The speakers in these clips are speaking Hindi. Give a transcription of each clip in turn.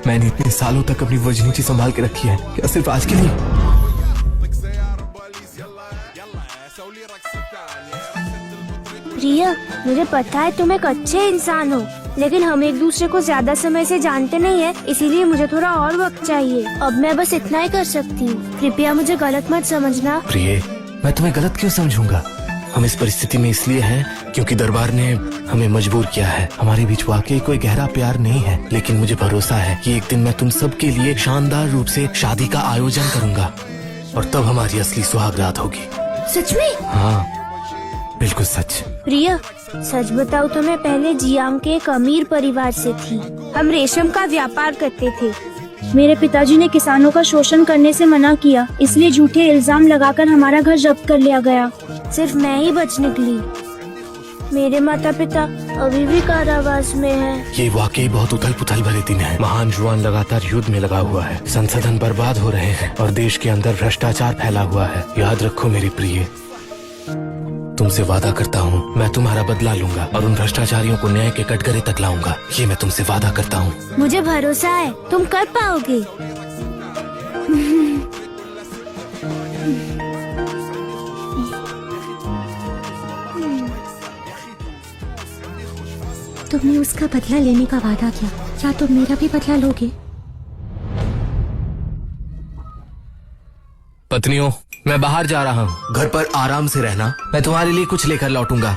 मैंने इतने सालों तक अपनी वर्जिनिटी संभाल के रखी है, क्या सिर्फ आज के लिए? रिया, मुझे पता है तुम एक अच्छे इंसान हो, लेकिन हम एक दूसरे को ज्यादा समय से जानते नहीं है, इसीलिए मुझे थोड़ा और वक्त चाहिए। अब मैं बस इतना ही कर सकती हूँ, कृपया मुझे गलत मत समझना। प्रिय, मैं तुम्हें गलत क्यों समझूंगा? हम इस परिस्थिति में इसलिए हैं क्योंकि दरबार ने हमें मजबूर किया है। हमारे बीच वाकई कोई गहरा प्यार नहीं है, लेकिन मुझे भरोसा है कि एक दिन मैं तुम सब के लिए शानदार रूप से शादी का आयोजन करूंगा और तब हमारी असली सुहागरात होगी। सच में? हाँ, बिल्कुल सच। प्रिया, सच बताऊँ तो मैं पहले जियांग के एक अमीर परिवार से थी। हम रेशम का व्यापार करते थे। मेरे पिताजी ने किसानों का शोषण करने से मना किया, इसलिए झूठे इल्जाम लगाकर हमारा घर जब्त कर लिया गया। सिर्फ मैं ही बच निकली। मेरे माता पिता अभी भी कारावास में हैं। ये वाकई बहुत उथल पुथल भरे दिन है। महान जुआन लगातार युद्ध में लगा हुआ है, संसाधन बर्बाद हो रहे हैं और देश के अंदर भ्रष्टाचार फैला हुआ है। याद रखो मेरी प्रिय, तुमसे वादा करता हूँ मैं तुम्हारा बदला लूंगा और उन भ्रष्टाचारियों को न्याय के कटघरे तक लाऊंगा। ये मैं तुमसे वादा करता हूँ। मुझे भरोसा है तुम कर पाओगे। तुमने उसका बदला लेने का वादा किया, क्या तुम मेरा भी बदला लोगे? पत्नियों, मैं बाहर जा रहा हूँ, घर पर आराम से रहना। मैं तुम्हारे लिए कुछ लेकर लौटूंगा।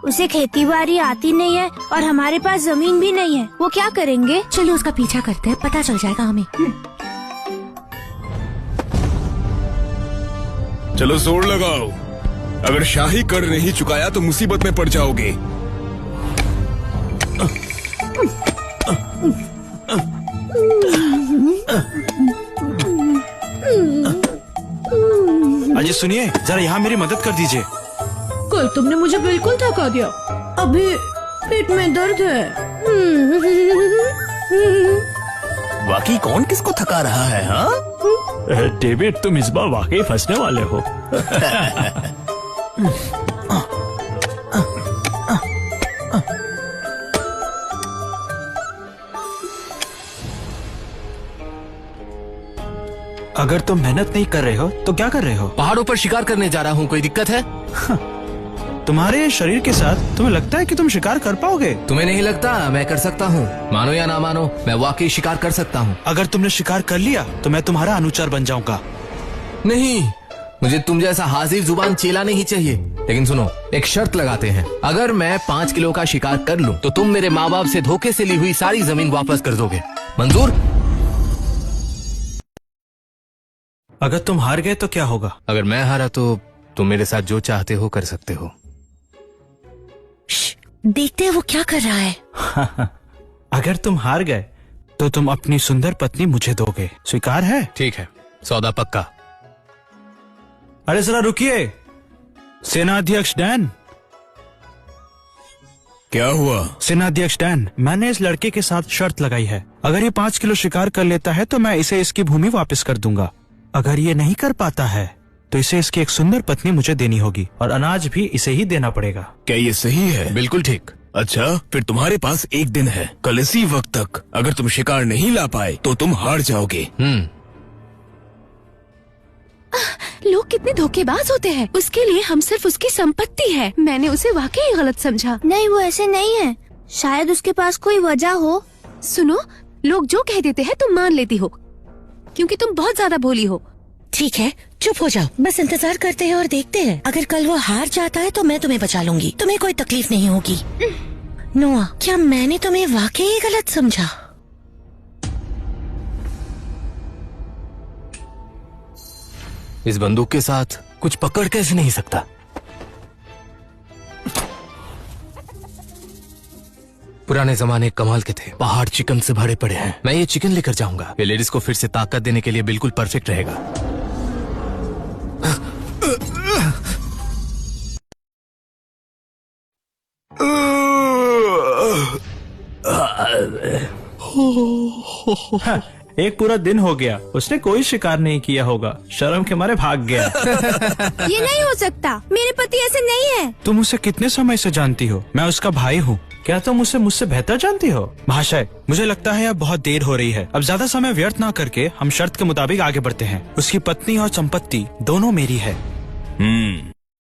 उसे खेती बाड़ी आती नहीं है और हमारे पास जमीन भी नहीं है, वो क्या करेंगे? चलो उसका पीछा करते हैं, पता चल जाएगा हमें। चलो जोर लगाओ, अगर शाही कर नहीं चुकाया तो मुसीबत में पड़ जाओगे। अजय सुनिए, जरा यहाँ मेरी मदद कर दीजिए। कल तुमने मुझे बिल्कुल थका दिया, अभी पेट में दर्द है। वाकई कौन किसको थका रहा है? हाँ डेविड, तुम इस बार वाकई फंसने वाले हो। अगर तुम मेहनत नहीं कर रहे हो तो क्या कर रहे हो? पहाड़ों पर शिकार करने जा रहा हूँ, कोई दिक्कत है? तुम्हारे शरीर के साथ तुम्हें लगता है कि तुम शिकार कर पाओगे? तुम्हें नहीं लगता? मैं कर सकता हूँ, मानो या ना मानो, मैं वाकई शिकार कर सकता हूँ। अगर तुमने शिकार कर लिया तो मैं तुम्हारा अनुचर बन जाऊंगा। नहीं, मुझे तुम जैसा हाजिर जुबान चेला नहीं चाहिए। लेकिन सुनो, एक शर्त लगाते हैं। अगर मैं 5 किलो का शिकार कर लूं तो तुम मेरे माँ बाप से धोखे से ली हुई सारी जमीन वापस कर दोगे। मंजूर? अगर तुम हार गए तो क्या होगा? अगर मैं हारा तो तुम मेरे साथ जो चाहते हो कर सकते हो। देखते हैं वो क्या कर रहा है। अगर तुम हार गए तो तुम अपनी सुंदर पत्नी मुझे दोगे, स्वीकार है? ठीक है, सौदा पक्का। अरे जरा रुकिए, सेनाध्यक्ष डैन। क्या हुआ? सेनाध्यक्ष डैन, मैंने इस लड़के के साथ शर्त लगाई है। अगर ये 5 किलो शिकार कर लेता है तो मैं इसे इसकी भूमि वापस कर दूंगा। अगर ये नहीं कर पाता है तो इसे इसकी एक सुंदर पत्नी मुझे देनी होगी और अनाज भी इसे ही देना पड़ेगा। क्या ये सही है? बिल्कुल ठीक। अच्छा, फिर तुम्हारे पास एक दिन है। कल इसी वक्त तक अगर तुम शिकार नहीं ला पाए तो तुम हार जाओगे। लोग कितने धोखेबाज होते हैं। उसके लिए हम सिर्फ उसकी संपत्ति है। मैंने उसे वाकई गलत समझा। नहीं, वो ऐसे नहीं है, शायद उसके पास कोई वजह हो। सुनो, लोग जो कह देते हैं तुम मान लेती हो क्योंकि तुम बहुत ज्यादा भोली हो। ठीक है, चुप हो जाओ, बस इंतजार करते हैं और देखते हैं। अगर कल वो हार जाता है तो मैं तुम्हें बचा लूंगी, तुम्हें कोई तकलीफ नहीं होगी। नोआ, क्या मैंने तुम्हें वाकई गलत समझा? इस बंदूक के साथ कुछ पकड़ कैसे नहीं सकता? पुराने जमाने कमाल के थे। पहाड़ चिकन से भरे पड़े हैं। मैं ये चिकन लेकर जाऊंगा। ये लेडीज को फिर से ताकत देने के लिए बिल्कुल परफेक्ट रहेगा। एक पूरा दिन हो गया, उसने कोई शिकार नहीं किया होगा, शर्म के मारे भाग गया। ये नहीं हो सकता, मेरे पति ऐसे नहीं है। तुम उसे कितने समय से जानती हो? मैं उसका भाई हूँ। क्या तुम उसे मुझसे बेहतर जानती हो? महाशय, मुझे लगता है अब बहुत देर हो रही है। अब ज्यादा समय व्यर्थ ना करके हम शर्त के मुताबिक आगे बढ़ते हैं। उसकी पत्नी और संपत्ति दोनों मेरी है।